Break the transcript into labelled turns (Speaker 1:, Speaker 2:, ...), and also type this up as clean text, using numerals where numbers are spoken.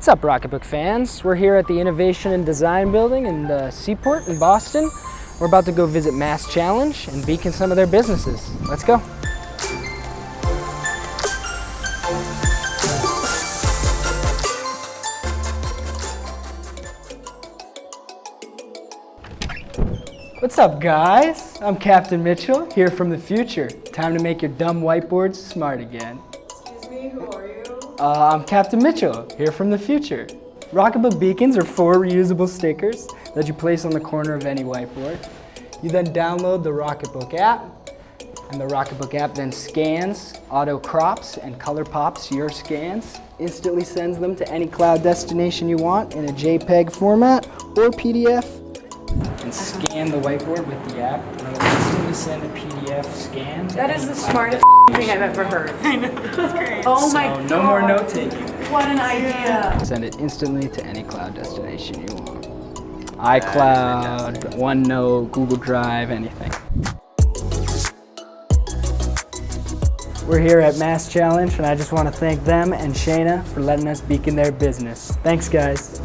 Speaker 1: What's up, Rocketbook fans? We're here at the Innovation and Design Building in the Seaport in Boston. We're about to go visit MassChallenge and beacon some of their businesses. Let's go. What's up, guys? I'm Captain Mitchell, here from the future. Time to make your dumb whiteboards smart again.
Speaker 2: Excuse me, who are you?
Speaker 1: I'm Captain Mitchell, here from the future. Rocketbook Beacons are 4 reusable stickers that you place on the corner of any whiteboard. You then download the Rocketbook app, and the Rocketbook app then scans, auto crops, and color pops your scans, instantly sends them to any cloud destination you want in a JPEG format or PDF, and scan the whiteboard with the app, and it'll instantly send a PDF scan.
Speaker 2: That is the smartest thing I've ever heard. I know, that's great. Oh my God.
Speaker 1: No more note taking.
Speaker 2: What an idea.
Speaker 1: Send it instantly to any cloud destination you want. iCloud, OneNote, Google Drive, anything. We're here at MassChallenge, and I just want to thank them and Shayna for letting us beacon their business. Thanks, guys.